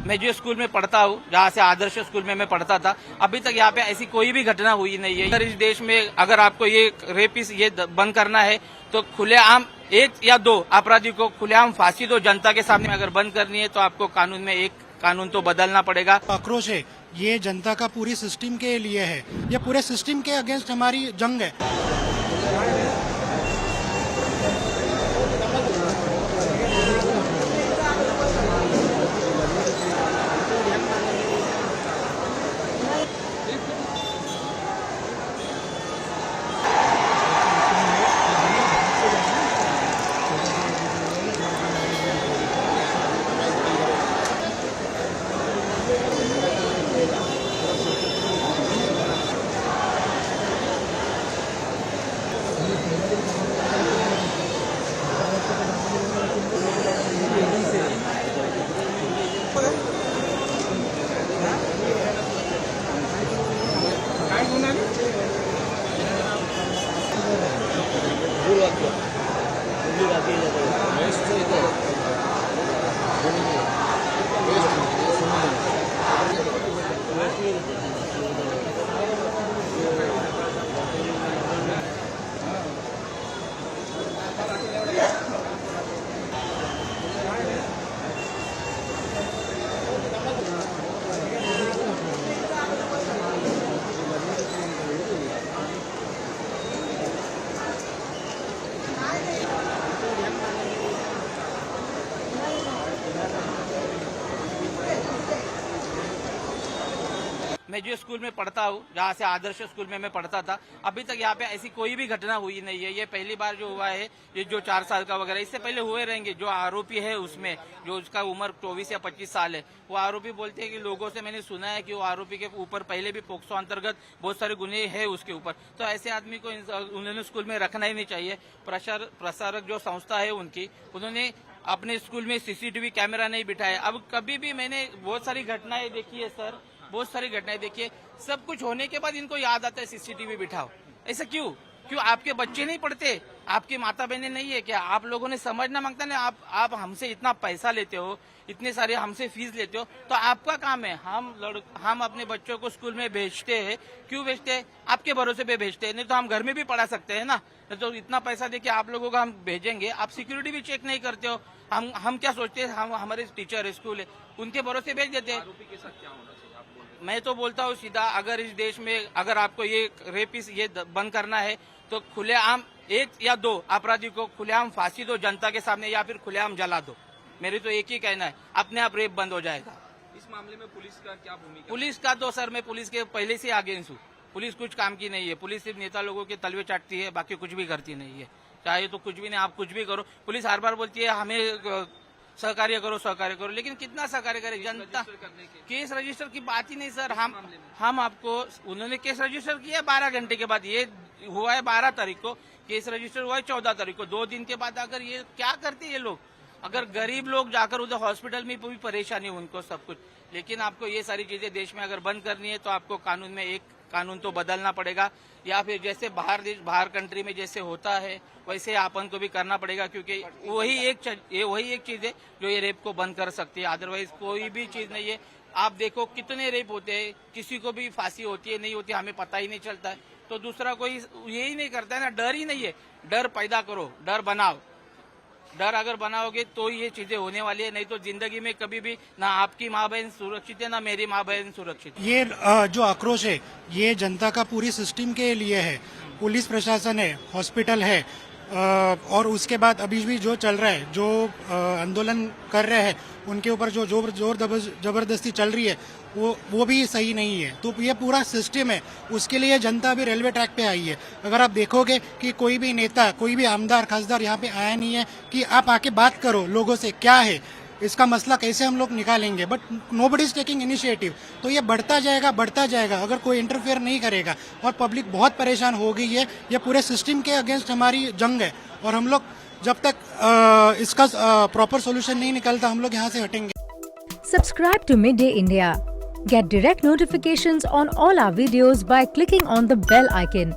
मैं जो स्कूल में पढ़ता हूँ, जहाँ से आदर्श स्कूल में मैं पढ़ता था, अभी तक यहाँ पे ऐसी कोई भी घटना हुई नहीं है। अगर इस देश में अगर आपको ये रेपिस ये बंद करना है तो खुलेआम 1 या 2 अपराधी को खुलेआम फांसी दो जनता के सामने। अगर बंद करनी है तो आपको कानून में एक कानून तो बदलना पड़ेगा। आक्रोश है ये जनता का पूरी सिस्टम के लिए है, ये पूरे सिस्टम के अगेंस्ट हमारी जंग है। मैं जो स्कूल में पढ़ता हूँ, जहाँ से आदर्श स्कूल में मैं पढ़ता था, अभी तक यहाँ पे ऐसी कोई भी घटना हुई नहीं है। ये पहली बार जो हुआ है, ये जो 4 साल का वगैरह, इससे पहले हुए रहेंगे। जो आरोपी है उसमें, जो उसका उम्र 24 या 25 साल है, वो आरोपी बोलते हैं कि लोगों से मैंने सुना है कि वो आरोपी के ऊपर पहले भी पोक्सो अंतर्गत बहुत सारे गुने हैं उसके ऊपर। तो ऐसे आदमी को उन्होंने स्कूल में रखना ही नहीं चाहिए। प्रसारक जो संस्था है उनकी, उन्होंने अपने स्कूल में सीसीटीवी कैमरा नहीं बिठाया। अब कभी भी मैंने बहुत सारी घटनाएं देखी है सर, बहुत सारी घटनाएं देखिए। सब कुछ होने के बाद इनको याद आता है सीसीटीवी बिठाओ। ऐसा क्यों? आपके बच्चे नहीं पढ़ते? आपकी माता बहनें नहीं है क्या? आप लोगों ने समझना मांगता ना, आप हमसे इतना पैसा लेते हो, इतने सारे हमसे फीस लेते हो, तो आपका काम है। हम अपने बच्चों को स्कूल में भेजते हैं। क्यों भेजते हैं? आपके भरोसे पे भेजते हैं। नहीं तो हम घर में भी पढ़ा सकते हैं ना। तो इतना पैसा देके आप लोगों को हम भेजेंगे, आप सिक्योरिटी भी चेक नहीं करते हो। हम क्या सोचते हैं, हम हमारे टीचर स्कूल है, उनके भरोसे भेज देते हैं। आरोपी के साथ क्या होना चाहिए? मैं तो बोलता हूँ सीधा, अगर इस देश में अगर आपको ये रेपिस ये बंद करना है तो खुलेआम 1 या 2 अपराधी को खुलेआम फांसी दो जनता के सामने, या फिर खुलेआम जला दो। मेरी तो एक ही कहना है, अपने आप रेप बंद हो जाएगा। इस मामले में पुलिस का क्या भूमिका? पुलिस का तो सर मैं पुलिस के पहले से अगेंस्ट हूँ। पुलिस कुछ काम की नहीं है। पुलिस सिर्फ नेता लोगों के तलवे चाटती है, बाकी कुछ भी करती नहीं है। चाहे तो कुछ भी नहीं, आप कुछ भी करो। पुलिस हर बार बोलती है हमें सहकार्य करो, लेकिन कितना सहकार्य करे जनता? केस रजिस्टर की बात ही नहीं सर। हम आपको, उन्होंने केस रजिस्टर किया 12 घंटे के बाद। ये हुआ है 12 तारीख को, केस रजिस्टर हुआ है 14 तारीख को। 2 दिन के बाद अगर ये क्या करते ये लोग? अगर गरीब लोग जाकर उधर हॉस्पिटल में भी परेशानी उनको सब कुछ। लेकिन आपको ये सारी चीजें देश में अगर बंद करनी है तो आपको कानून में एक कानून तो बदलना पड़ेगा, या फिर जैसे बाहर कंट्री में जैसे होता है वैसे अपन को भी करना पड़ेगा। क्योंकि वही एक चीज है जो ये रेप को बंद कर सकती है। अदरवाइज कोई भी चीज नहीं है। आप देखो कितने रेप होते हैं, किसी को भी फांसी होती है नहीं होती हमें पता ही नहीं चलता है। तो दूसरा कोई यही नहीं करता है ना। डर ही नहीं है। डर पैदा करो, डर बनाओ। डर अगर बनाओगे तो ये चीजें होने वाली है। नहीं तो जिंदगी में कभी भी ना आपकी माँ बहन सुरक्षित है, ना मेरी माँ बहन सुरक्षित है। ये जो आक्रोश है ये जनता का पूरी सिस्टम के लिए है। पुलिस प्रशासन है, हॉस्पिटल है, और उसके बाद अभी भी जो चल रहा है, जो आंदोलन कर रहे हैं उनके ऊपर जो जोर जबरदस्ती चल रही है वो भी सही नहीं है। तो ये पूरा सिस्टम है, उसके लिए जनता भी रेलवे ट्रैक पे आई है। अगर आप देखोगे कि कोई भी नेता, कोई भी आमदार खासदार यहाँ पे आया नहीं है कि आप आके बात करो लोगों से, क्या है इसका मसला, कैसे हम लोग निकालेंगे। But nobody is taking initiative. तो ये बढ़ता जाएगा अगर कोई इंटरफेयर नहीं करेगा। और पब्लिक बहुत परेशान हो गई है। ये पूरे सिस्टम के अगेंस्ट हमारी जंग है, और हम लोग जब तक इसका प्रॉपर सोल्यूशन नहीं निकलता हम लोग यहाँ से हटेंगे। Subscribe to Midday India. Get direct notifications on all our videos by clicking on the bell icon.